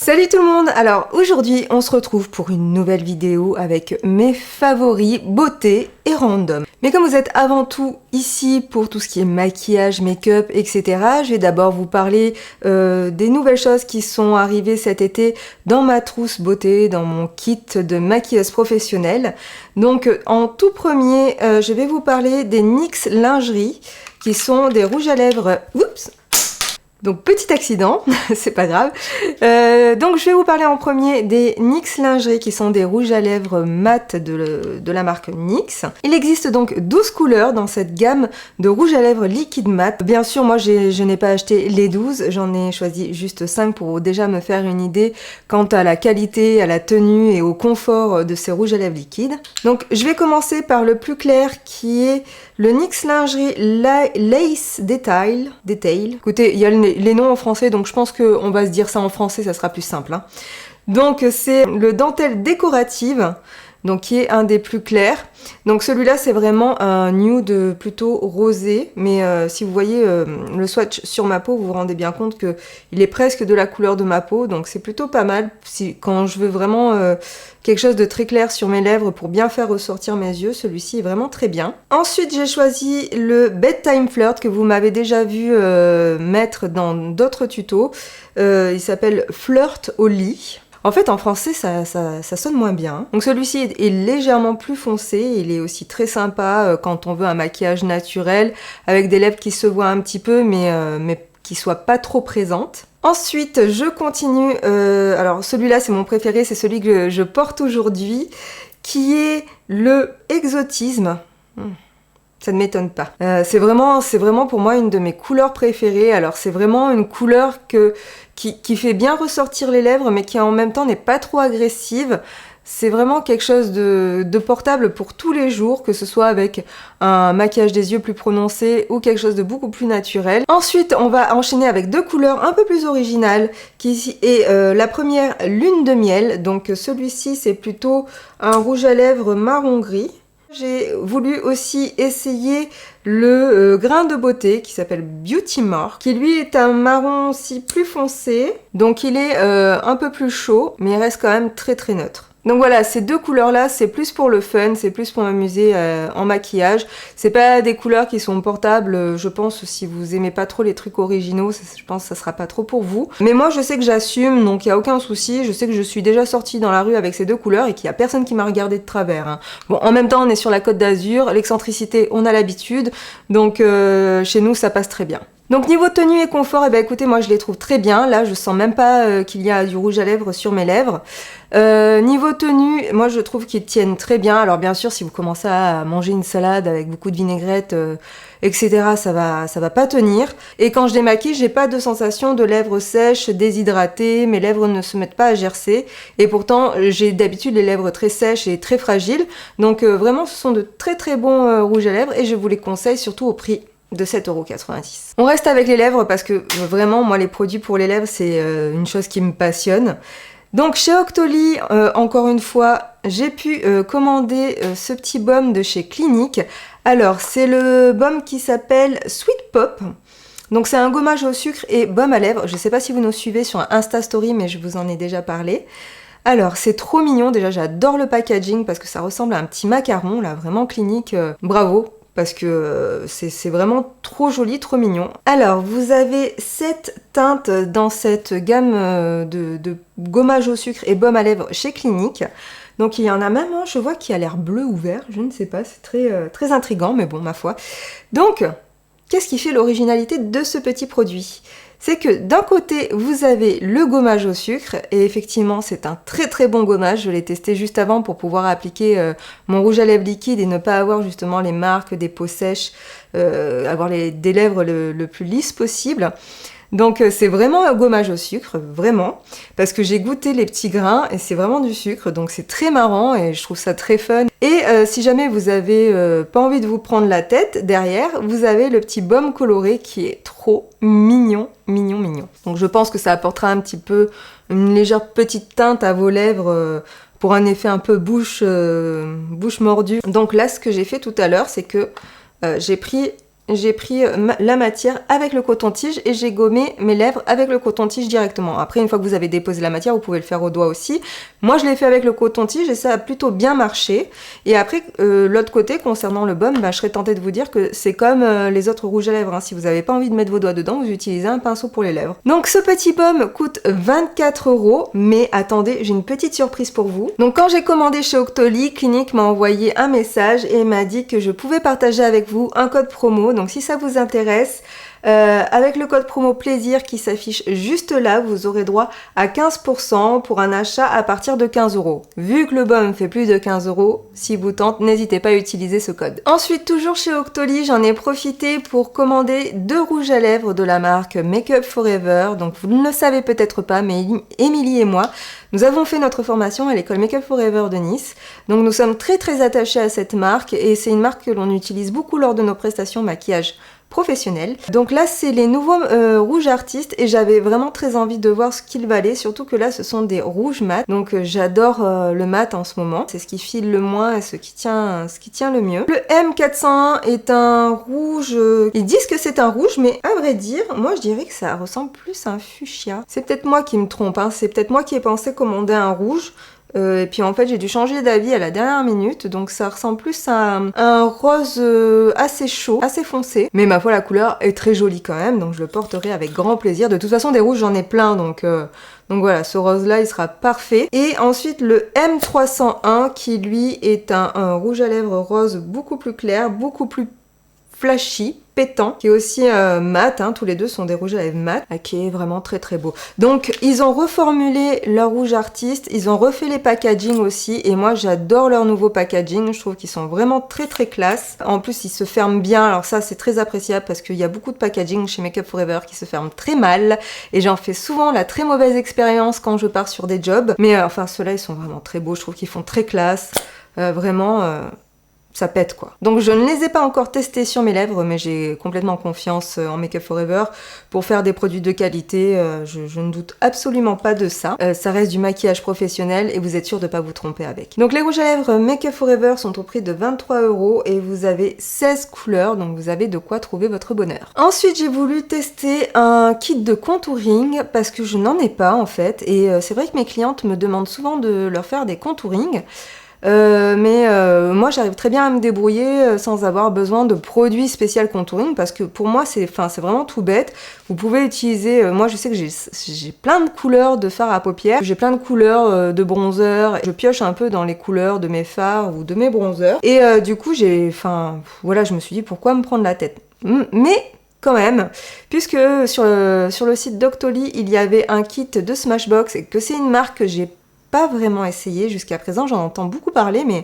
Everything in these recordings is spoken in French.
Salut tout le monde! Alors aujourd'hui on se retrouve pour une nouvelle vidéo avec mes favoris beauté et random. Mais comme vous êtes avant tout ici pour tout ce qui est maquillage, make-up, etc. je vais d'abord vous parler des nouvelles choses qui sont arrivées cet été dans ma trousse beauté, dans mon kit de maquilleuse professionnelle. Donc en tout premier, je vais vous parler des NYX lingerie qui sont des rouges à lèvres. Oups! Donc petit accident, c'est pas grave. Donc je vais vous parler en premier des NYX lingerie qui sont des rouges à lèvres mat de la marque NYX. Il existe donc 12 couleurs dans cette gamme de rouges à lèvres liquide mat. Bien sûr moi je n'ai pas acheté les 12, j'en ai choisi juste 5 pour déjà me faire une idée quant à la qualité, à la tenue et au confort de ces rouges à lèvres liquides. Donc je vais commencer par le plus clair qui est le NYX lingerie Lace Detail. Écoutez, il y a les noms en français, donc je pense qu'on va se dire ça en français, ça sera plus simple. Hein. Donc c'est le dentelle décorative, donc qui est un des plus clairs. Donc celui-là c'est vraiment un nude plutôt rosé, mais si vous voyez le swatch sur ma peau, vous vous rendez bien compte que il est presque de la couleur de ma peau, donc c'est plutôt pas mal quand je veux vraiment quelque chose de très clair sur mes lèvres pour bien faire ressortir mes yeux. Celui-ci est vraiment très bien. Ensuite j'ai choisi le Bedtime Flirt que vous m'avez déjà vu mettre dans d'autres tutos. Il s'appelle Flirt au lit. En fait, en français, ça sonne moins bien. Donc celui-ci est légèrement plus foncé. Il est aussi très sympa quand on veut un maquillage naturel, avec des lèvres qui se voient un petit peu, mais qui soient pas trop présentes. Ensuite, je continue. Alors celui-là, c'est mon préféré, c'est celui que je porte aujourd'hui, qui est le Exotisme. Ça ne m'étonne pas. C'est vraiment pour moi une de mes couleurs préférées. Alors c'est vraiment une couleur qui fait bien ressortir les lèvres, mais qui en même temps n'est pas trop agressive. C'est vraiment quelque chose de portable pour tous les jours, que ce soit avec un maquillage des yeux plus prononcé ou quelque chose de beaucoup plus naturel. Ensuite, on va enchaîner avec deux couleurs un peu plus originales, qui est la première, Lune de miel. Donc celui-ci, c'est plutôt un rouge à lèvres marron gris. J'ai voulu aussi essayer le grain de beauté qui s'appelle Beauty Mark, qui lui est un marron aussi plus foncé, donc il est un peu plus chaud, mais il reste quand même très très neutre. Donc voilà, ces deux couleurs-là, c'est plus pour le fun, c'est plus pour m'amuser en maquillage. C'est pas des couleurs qui sont portables, je pense, si vous aimez pas trop les trucs originaux, je pense que ça sera pas trop pour vous. Mais moi, je sais que j'assume, donc il y a aucun souci. Je sais que je suis déjà sortie dans la rue avec ces deux couleurs et qu'il y a personne qui m'a regardé de travers. Hein. Bon, en même temps, on est sur la Côte d'Azur, l'excentricité, on a l'habitude, donc chez nous, ça passe très bien. Donc niveau tenue et confort, eh ben écoutez, moi je les trouve très bien. Là, je sens même pas qu'il y a du rouge à lèvres sur mes lèvres. Niveau tenue, moi je trouve qu'ils tiennent très bien. Alors bien sûr, si vous commencez à manger une salade avec beaucoup de vinaigrette, etc., ça va pas tenir. Et quand je les maquille, j'ai pas de sensation de lèvres sèches, déshydratées. Mes lèvres ne se mettent pas à gercer. Et pourtant, j'ai d'habitude les lèvres très sèches et très fragiles. Donc vraiment, ce sont de très très bons rouges à lèvres et je vous les conseille surtout au prix de 7,90 €. On reste avec les lèvres parce que vraiment, moi, les produits pour les lèvres, c'est une chose qui me passionne. Donc, chez Octoly, encore une fois, j'ai pu commander ce petit baume de chez Clinique. Alors, c'est le baume qui s'appelle Sweet Pop. Donc, c'est un gommage au sucre et baume à lèvres. Je ne sais pas si vous nous suivez sur Insta Story, mais je vous en ai déjà parlé. Alors, c'est trop mignon. Déjà, j'adore le packaging parce que ça ressemble à un petit macaron, là, vraiment Clinique. Bravo! Parce que c'est vraiment trop joli, trop mignon. Alors, vous avez 7 teintes dans cette gamme de gommage au sucre et baume à lèvres chez Clinique. Donc, il y en a même un, je vois, qui a l'air bleu ou vert, je ne sais pas, c'est très intriguant, mais bon, ma foi. Donc, qu'est-ce qui fait l'originalité de ce petit produit ? C'est que d'un côté, vous avez le gommage au sucre, et effectivement, c'est un très très bon gommage. Je l'ai testé juste avant pour pouvoir appliquer mon rouge à lèvres liquide et ne pas avoir justement les marques des peaux sèches, avoir des lèvres le plus lisses possible. Donc c'est vraiment un gommage au sucre, vraiment, parce que j'ai goûté les petits grains et c'est vraiment du sucre, donc c'est très marrant et je trouve ça très fun. Et si jamais vous avez pas envie de vous prendre la tête, derrière, vous avez le petit baume coloré qui est trop mignon, mignon, mignon. Donc je pense que ça apportera un petit peu une légère petite teinte à vos lèvres pour un effet un peu bouche mordue. Donc là, ce que j'ai fait tout à l'heure, c'est que j'ai pris j'ai pris la matière avec le coton-tige et j'ai gommé mes lèvres avec le coton-tige directement. Après, une fois que vous avez déposé la matière, vous pouvez le faire au doigt aussi. Moi, je l'ai fait avec le coton-tige et ça a plutôt bien marché. Et après, l'autre côté, concernant le baume, je serais tentée de vous dire que c'est comme les autres rouges à lèvres. Hein. Si vous n'avez pas envie de mettre vos doigts dedans, vous utilisez un pinceau pour les lèvres. Donc, ce petit baume coûte 24 €. Mais attendez, j'ai une petite surprise pour vous. Donc, quand j'ai commandé chez Octoly, Clinique m'a envoyé un message et m'a dit que je pouvais partager avec vous un code promo. Donc si ça vous intéresse, avec le code promo plaisir qui s'affiche juste là, vous aurez droit à 15% pour un achat à partir de 15 €. Vu que le baume fait plus de 15 €, si vous tente, n'hésitez pas à utiliser ce code. Ensuite, toujours chez Octoly, j'en ai profité pour commander 2 rouges à lèvres de la marque Make Up Forever. Donc vous ne le savez peut-être pas, mais Émilie et moi, nous avons fait notre formation à l'école Make Up Forever de Nice. Donc nous sommes très attachés à cette marque et c'est une marque que l'on utilise beaucoup lors de nos prestations maquillage professionnel. Donc là, c'est les nouveaux rouges artistes et j'avais vraiment très envie de voir ce qu'ils valaient, surtout que là, ce sont des rouges mat. Donc j'adore le mat en ce moment. C'est ce qui file le moins et ce qui tient le mieux. Le M401 est un rouge... Ils disent que c'est un rouge, mais à vrai dire, moi, je dirais que ça ressemble plus à un fuchsia. C'est peut-être moi qui me trompe, hein. C'est peut-être moi qui ai pensé commander un rouge. Et puis en fait j'ai dû changer d'avis à la dernière minute, donc ça ressemble plus à un rose assez chaud, assez foncé. Mais ma foi la couleur est très jolie quand même, donc je le porterai avec grand plaisir. De toute façon des rouges j'en ai plein, donc voilà, ce rose là il sera parfait. Et ensuite le M301 qui lui est un rouge à lèvres rose beaucoup plus clair, beaucoup plus flashy, pétant, qui est aussi mat, hein, tous les deux sont des rouges à lèvres mat, qui est vraiment très beau. Donc ils ont reformulé leur rouge artiste, ils ont refait les packaging aussi, et moi j'adore leur nouveau packaging, je trouve qu'ils sont vraiment très classe. En plus ils se ferment bien, alors ça c'est très appréciable parce qu'il y a beaucoup de packaging chez Make Up Forever qui se ferment très mal, et j'en fais souvent la très mauvaise expérience quand je pars sur des jobs, mais enfin ceux-là ils sont vraiment très beaux, je trouve qu'ils font très classe, vraiment... ça pète quoi. Donc je ne les ai pas encore testés sur mes lèvres, mais j'ai complètement confiance en Make Up Forever pour faire des produits de qualité, je ne doute absolument pas de ça. Ça reste du maquillage professionnel et vous êtes sûr de pas vous tromper avec. Donc les rouges à lèvres Make Up Forever sont au prix de 23 € et vous avez 16 couleurs, donc vous avez de quoi trouver votre bonheur. Ensuite j'ai voulu tester un kit de contouring parce que je n'en ai pas en fait, et c'est vrai que mes clientes me demandent souvent de leur faire des contourings. Mais moi j'arrive très bien à me débrouiller sans avoir besoin de produits spécial contouring parce que pour moi c'est vraiment tout bête. Vous pouvez utiliser, moi je sais que j'ai plein de couleurs de fard à paupières, j'ai plein de couleurs de bronzer, je pioche un peu dans les couleurs de mes fards ou de mes bronzers et du coup voilà, je me suis dit pourquoi me prendre la tête. Mais quand même, puisque sur le site d'Octoly il y avait un kit de Smashbox et que c'est une marque que j'ai pas vraiment essayé jusqu'à présent, j'en entends beaucoup parler, mais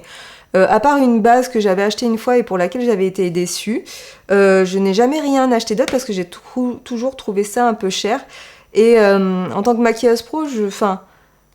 à part une base que j'avais achetée une fois et pour laquelle j'avais été déçue, je n'ai jamais rien acheté d'autre parce que j'ai toujours trouvé ça un peu cher. Et en tant que maquilleuse pro,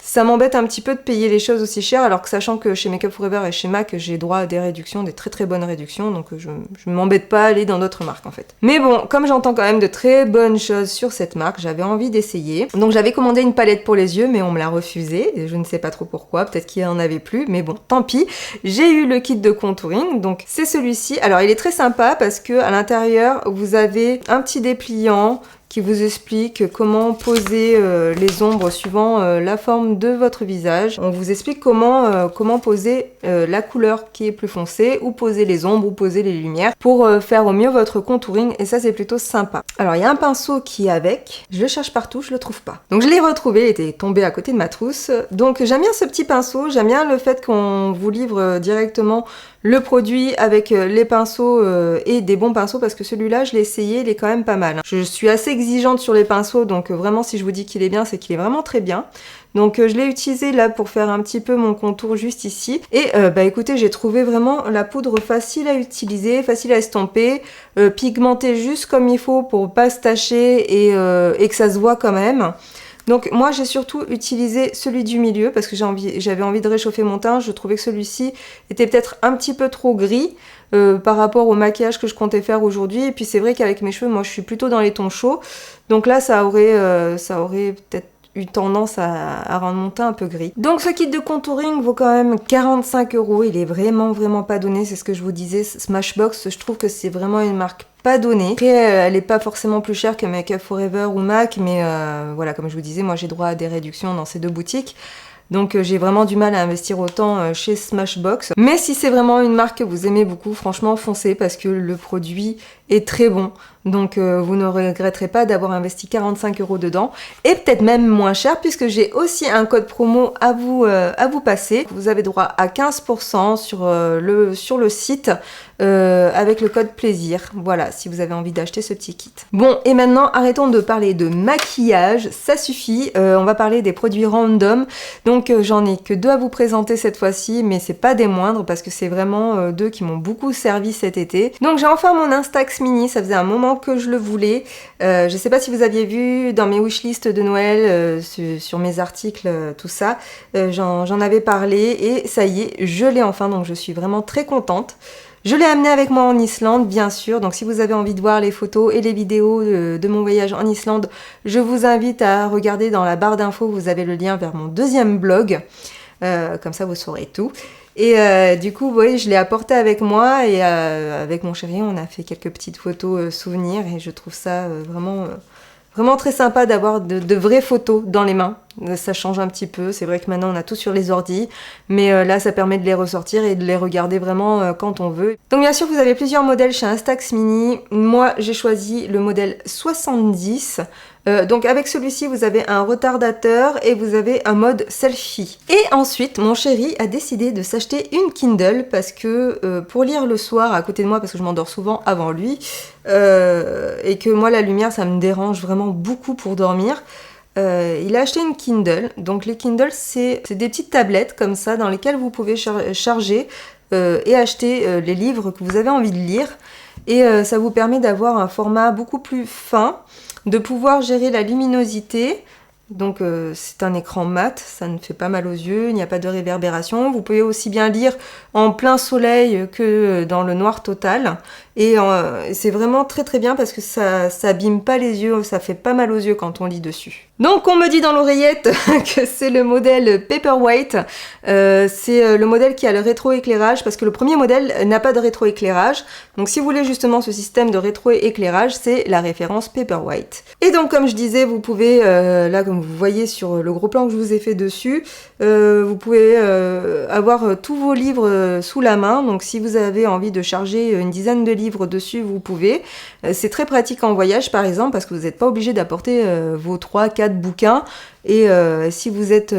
ça m'embête un petit peu de payer les choses aussi cher, alors que sachant que chez Make Up Forever et chez MAC, j'ai droit à des réductions, des très bonnes réductions, donc je m'embête pas à aller dans d'autres marques en fait. Mais bon, comme j'entends quand même de très bonnes choses sur cette marque, j'avais envie d'essayer. Donc j'avais commandé une palette pour les yeux, mais on me l'a refusée, et je ne sais pas trop pourquoi, peut-être qu'il y en avait plus, mais bon, tant pis. J'ai eu le kit de contouring, donc c'est celui-ci. Alors il est très sympa parce que à l'intérieur, vous avez un petit dépliant qui vous explique comment poser les ombres suivant la forme de votre visage. On vous explique comment poser la couleur qui est plus foncée, ou poser les ombres, ou poser les lumières, pour faire au mieux votre contouring, et ça c'est plutôt sympa. Alors il y a un pinceau qui est avec, je le cherche partout, je le trouve pas. Donc je l'ai retrouvé, il était tombé à côté de ma trousse. Donc j'aime bien ce petit pinceau, j'aime bien le fait qu'on vous livre directement le produit avec les pinceaux et des bons pinceaux, parce que celui-là je l'ai essayé, il est quand même pas mal. Je suis assez exigeante sur les pinceaux, donc vraiment si je vous dis qu'il est bien, c'est qu'il est vraiment très bien. Donc je l'ai utilisé là pour faire un petit peu mon contour juste ici. Et écoutez, j'ai trouvé vraiment la poudre facile à utiliser, facile à estomper, pigmentée juste comme il faut pour pas se tacher et que ça se voit quand même. Donc moi j'ai surtout utilisé celui du milieu parce que j'avais envie de réchauffer mon teint. Je trouvais que celui-ci était peut-être un petit peu trop gris par rapport au maquillage que je comptais faire aujourd'hui. Et puis c'est vrai qu'avec mes cheveux, moi je suis plutôt dans les tons chauds. Donc là ça aurait peut-être eu tendance à remonter un peu gris. Donc ce kit de contouring vaut quand même 45 €. Il est vraiment pas donné, c'est ce que je vous disais. Smashbox, je trouve que c'est vraiment une marque pas donnée. Après, elle est pas forcément plus chère que Make Up For Ever ou MAC, mais voilà, comme je vous disais, moi j'ai droit à des réductions dans ces deux boutiques. Donc j'ai vraiment du mal à investir autant chez Smashbox. Mais si c'est vraiment une marque que vous aimez beaucoup, franchement foncez parce que le produit est très bon. Donc vous ne regretterez pas d'avoir investi 45 € dedans. Et peut-être même moins cher puisque j'ai aussi un code promo à vous passer. Vous avez droit à 15% sur le site avec le code plaisir. Voilà, si vous avez envie d'acheter ce petit kit. Bon, et maintenant arrêtons de parler de maquillage, ça suffit. On va parler des produits random. Donc j'en ai que 2 à vous présenter cette fois-ci, mais c'est pas des moindres parce que c'est vraiment 2 qui m'ont beaucoup servi cet été. Donc j'ai enfin mon Instax Mini, ça faisait un moment que je le voulais. Je sais pas si vous aviez vu dans mes wishlists de Noël, sur mes articles, tout ça, j'en avais parlé et ça y est, je l'ai enfin, donc je suis vraiment très contente. Je l'ai amené avec moi en Islande, bien sûr, donc si vous avez envie de voir les photos et les vidéos de mon voyage en Islande, je vous invite à regarder dans la barre d'infos, vous avez le lien vers mon deuxième blog, comme ça vous saurez tout. Et du coup, oui, je l'ai apporté avec moi et avec mon chéri, on a fait quelques petites photos souvenirs et je trouve ça vraiment très sympa d'avoir de vraies photos dans les mains. Ça change un petit peu, c'est vrai que maintenant on a tout sur les ordis, mais là ça permet de les ressortir et de les regarder vraiment quand on veut. Donc bien sûr vous avez plusieurs modèles chez Instax Mini, moi j'ai choisi le modèle 70, donc avec celui-ci vous avez un retardateur et vous avez un mode selfie. Et ensuite mon chéri a décidé de s'acheter une Kindle parce que pour lire le soir à côté de moi, parce que je m'endors souvent avant lui, et que moi la lumière ça me dérange vraiment beaucoup pour dormir. Il a acheté une Kindle, donc les Kindle c'est des petites tablettes comme ça dans lesquelles vous pouvez charger et acheter les livres que vous avez envie de lire et ça vous permet d'avoir un format beaucoup plus fin, de pouvoir gérer la luminosité. Donc c'est un écran mat, ça ne fait pas mal aux yeux, il n'y a pas de réverbération. Vous pouvez aussi bien lire en plein soleil que dans le noir total. Et c'est vraiment très bien parce que ça abîme pas les yeux, ça fait pas mal aux yeux quand on lit dessus. Donc on me dit dans l'oreillette que c'est le modèle Paperwhite. C'est le modèle qui a le rétroéclairage parce que le premier modèle n'a pas de rétroéclairage. Donc si vous voulez justement ce système de rétroéclairage, c'est la référence Paperwhite. Et donc comme je disais, vous pouvez, là comme vous voyez sur le gros plan que je vous ai fait dessus, vous pouvez avoir tous vos livres sous la main. Donc si vous avez envie de charger une dizaine de livres dessus, vous pouvez. C'est très pratique en voyage par exemple parce que vous n'êtes pas obligé d'apporter vos 3-4 bouquins. Et si vous êtes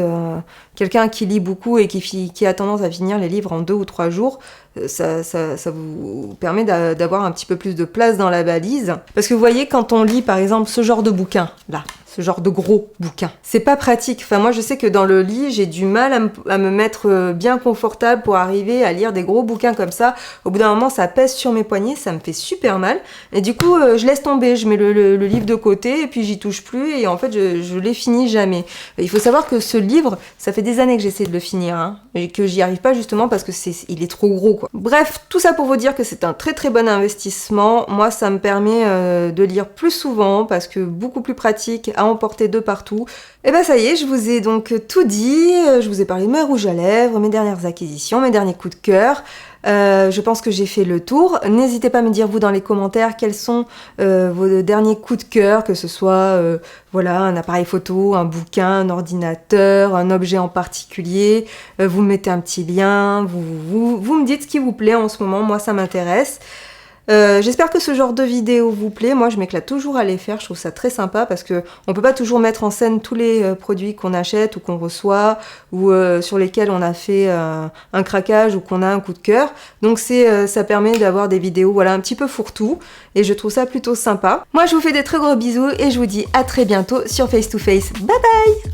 quelqu'un qui lit beaucoup et qui a tendance à finir les livres en 2 ou 3 jours, ça vous permet d'avoir un petit peu plus de place dans la valise. Parce que vous voyez, quand on lit par exemple ce genre de bouquin, là, ce genre de gros bouquin, c'est pas pratique. Enfin moi je sais que dans le lit, j'ai du mal à me mettre bien confortable pour arriver à lire des gros bouquins comme ça. Au bout d'un moment, ça pèse sur mes poignets, ça me fait super mal. Et du coup, je laisse tomber, je mets le livre de côté et puis j'y touche plus et en fait je l'ai fini jamais. Il faut savoir que ce livre, ça fait des années que j'essaie de le finir, hein, et que j'y arrive pas justement parce que il est trop gros, quoi. Bref, tout ça pour vous dire que c'est un très bon investissement. Moi, ça me permet de lire plus souvent parce que beaucoup plus pratique à emporter de partout. Et ben ça y est, je vous ai donc tout dit. Je vous ai parlé de mes rouges à lèvres, mes dernières acquisitions, mes derniers coups de cœur. Je pense que j'ai fait le tour. N'hésitez pas à me dire vous dans les commentaires quels sont vos derniers coups de cœur, que ce soit voilà, un appareil photo, un bouquin, un ordinateur, un objet en particulier. Vous me mettez un petit lien, vous me dites ce qui vous plaît en ce moment, moi ça m'intéresse. J'espère que ce genre de vidéo vous plaît. Moi je m'éclate toujours à les faire, je trouve ça très sympa parce que on peut pas toujours mettre en scène tous les produits qu'on achète ou qu'on reçoit ou sur lesquels on a fait un craquage ou qu'on a un coup de cœur. Donc ça permet d'avoir des vidéos voilà un petit peu fourre-tout et je trouve ça plutôt sympa. Moi je vous fais des très gros bisous et je vous dis à très bientôt sur Face to Face. Bye bye.